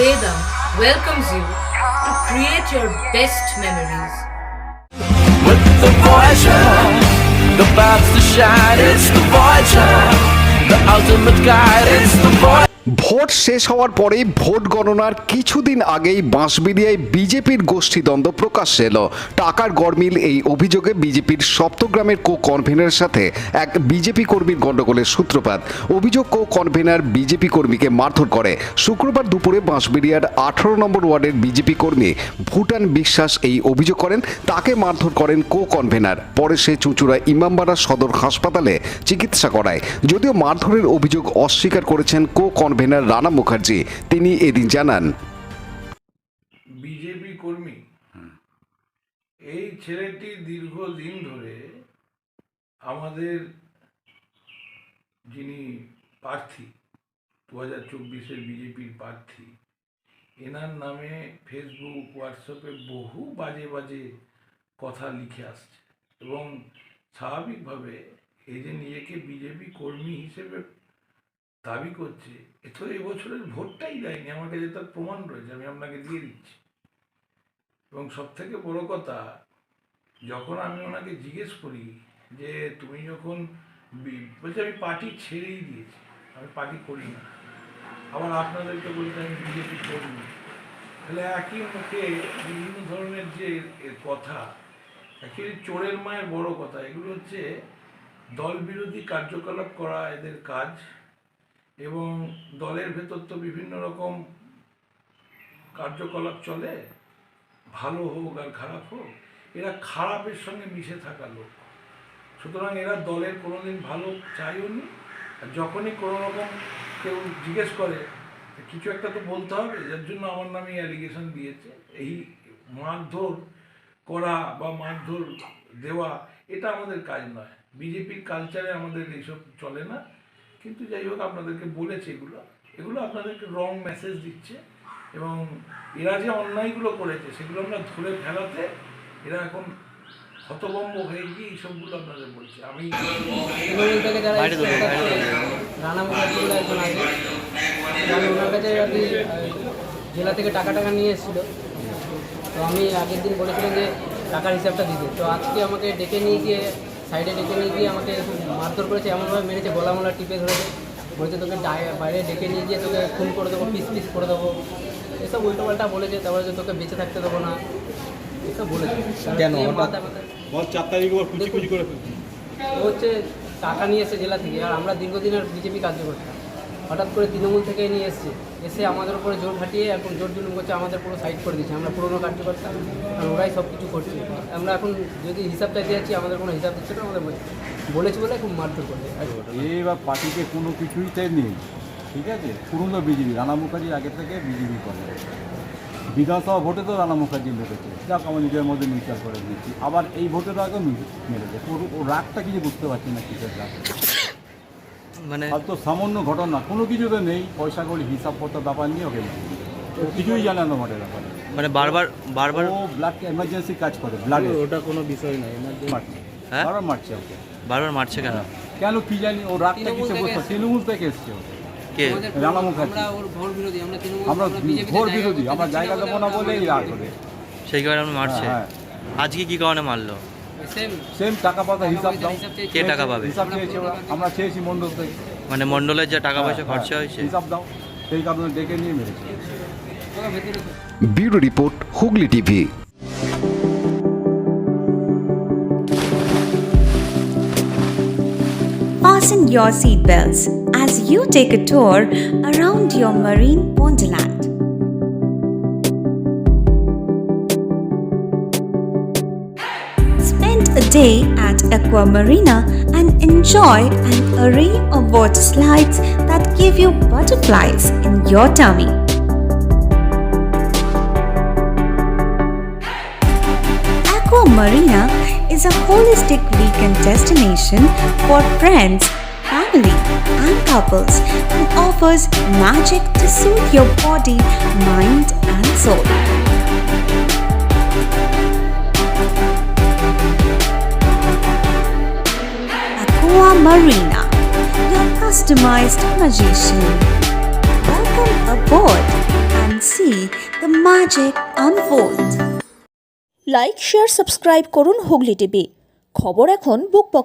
Vedam welcomes you to create your best memories. With the Voyager, the paths to shine, it's the Voyager, the ultimate guide, it's the Voyager. Vote শেষ হওয়ার পরেই vote গণনার কিছুদিন আগেই বাঁশবেড়িয়ায় বিজেপির গোষ্ঠীদ্বন্দ্ব প্রকাশ্যে এলো। টাকার গরমিল এই অভিযোগে বিজেপির সপ্তগ্রামের কো কনভেনারের সাথে এক বিজেপি কর্মীর গণ্ডগোলের সূত্রপাত। অভিযোগ কো কনভেনার বিজেপি কর্মীকে মারধর করে। শুক্রবার দুপুরে বাঁশবেড়িয়ার 18 নম্বর ওয়ার্ডের বিজেপি কর্মী ভুটান বিশ্বাস এই অভিযোগ করেন। তাকে মারধর করেন কো কনভেনার। পরে সে চুঁচুড়া ইমামবাড়া সদর হাসপাতালে চিকিৎসা করায়। যদিও মারধরের অভিযোগ অস্বীকার করেছেন কো কনভেনার রানা মুখার্জি। তিনি এদিন জানান, বিজেপি কর্মী এই ছেলেটি দীর্ঘদিন ধরে আমাদের যিনি প্রার্থী 2024-এর বিজেপির প্রার্থী, এনার নামে ফেসবুক হোয়াটসঅ্যাপে বহু বাজে বাজে কথা লিখে আসছে এবং স্বাভাবিকভাবে এই যে নিজেকে বিজেপি কর্মী হিসেবে দাবি করছে, এ তো এবছরের ভোটটাই দেয়নি। আমার কাছে তার প্রমাণ রয়েছে, আমি আপনাকে দিয়ে দিচ্ছি। এবং সব থেকে বড় কথা, যখন আমি ওনাকে জিজ্ঞেস করি যে তুমি যখন বলছে আমি পার্টি ছেড়েই দিয়েছি, আমি পার্টি করি না, আবার আপনাদেরকে বলতে আমি বিজেপি করিনি, তাহলে একই মুখে বিভিন্ন ধরনের যে কথা, অ্যাকচুয়ালি চোরের মায়ের বড় কথা। এগুলো হচ্ছে দল বিরোধী কার্যকলাপ করা এদের কাজ। এবং দলের ভেতর তো বিভিন্ন রকম কার্যকলাপ চলে, ভালো হোক আর খারাপ হোক, এরা খারাপের সঙ্গে মিশে থাকা লোক। সুতরাং এরা দলের কোনোদিন ভালো চাইও নি। আর যখনই কোনো রকম কেউ জিজ্ঞেস করে কিছু একটা তো বলতে হবে, যার জন্য আমার নামে অ্যালিগেশন দিয়েছে। এই মারধর করা বা মারধর দেওয়া এটা আমাদের কাজ নয়, বিজেপির কালচারে আমাদের এইসব চলে না। কিন্তু যাই হোক, আপনাদেরকে বলেছে এগুলো আপনাদেরকে রং মেসেজ দিচ্ছে এবং এরা যে অন্যায়গুলো করেছে সেগুলো আমরা ধরে ফেলাতে এরা এখন হতভম্ব হয়ে গিয়ে এইসবগুলো আপনাদের বলছে। আমি রানা মুখার্জি বলে একজন আছে, আমি ওনার কাছে আর কি জেলা থেকে টাকা নিয়ে এসেছিলো। তো আমি আগের দিন বলেছিলাম যে টাকার হিসাবটা দিতে, তো আজকে আমাকে ডেকে নিয়ে গিয়ে সাইডে ডেকে নিয়ে গিয়ে আমাকে মারধর করেছে, এমনভাবে মেরেছে, গলা টিপে ধরেছে, বলেছে তোকে বাইরে ডেকে নিয়ে গিয়ে তোকে খুন করে দেবো, পিস করে দেবো, এসব উল্টোপাল্টা বলেছে। তারপরে যে তোকে বেঁচে থাকতে দেবো না, এসব বলেছে। কেন হচ্ছে টাকা নিয়ে এসে জেলা থেকে, আর আমরা দীর্ঘদিনের বিজেপি কার্যকর্তা, হঠাৎ করে তৃণমূল থেকে নিয়ে এসে আমাদের উপরে জোর খাটিয়ে এখন জোর জুলুম করছে, আমাদের পুরো সাইড করে দিচ্ছে। আমরা পুরোনো কার্যকর্তা, আর ওরাই সব কিছু করছে। আমরা এখন যদি হিসাবটা দিয়েছি, আমাদের কোনো হিসাব দিচ্ছে না, আমাদের বলেছি বলে খুব মারধর করছে। এবার পার্টিতে কোনো কিছুই তাই নেই, ঠিক আছে। পুরনো বিজেপি, রানা মুখার্জি আগে থেকে বিজেপি করে। বিধানসভা ভোটে তো রানা মুখার্জি মেরেছে, যাক আমার নিজের মধ্যে বিচার করে দিয়েছি। আবার এই ভোটের আগে মেরেছে। ও রাগটা কিছু বুঝতে পারছি না, কিসের রাগ। মানে হয়তো সামান্য ঘটনা, কোনো কিছুতে নেই, পয়সা করি হিসাব পত্র ব্যাপার নিয়ে ওকে কিছুই জানে না ভোটের ব্যাপারে। মানে বারবার ও ব্লাড এমার্জেন্সি কাজ করে, ব্লাড, ওটা কোনো বিষয় নয়। মারছে, বারবার মারছে ওকে, বারবার মারছে। কেন কি জানি, ও রাগটা কিসে বুঝতে। তৃণমূল থেকে এসছে কে, রানা মুখার্জি। আমরা ভোট বিরোধী, আমরা জায়গা দেবো না বলে এই রাগ করে, সেই কারণে মারছে। আজকে কি কারণে মারলো? সেম টাকা পয়সা হিসাব দাও। কে টাকা পাবে? হিসাব চেয়েছে ওরা, আমরা চেয়েছি মন্ডল থেকে, মানে মন্ডলের যে টাকা পয়সা খরচা হয়েছে হিসাব দাও, সেই কারণে ডেকে নিয়ে মেরেছে। Bureau report, Hooghly TV. Fasten your seatbelts as you take a tour around your marine wonderland. Spend a day at Aqua Marina and enjoy an array of water slides that give you butterflies in your tummy. Aqua Marina is a holistic weekend destination for friends, family, and couples and offers magic to soothe your body, mind, and soul. Aqua Marina, your customized magician. Welcome aboard and see magic unfolds. Like share subscribe করুন Hooghly TV. খবর এখন বুক পকেটে।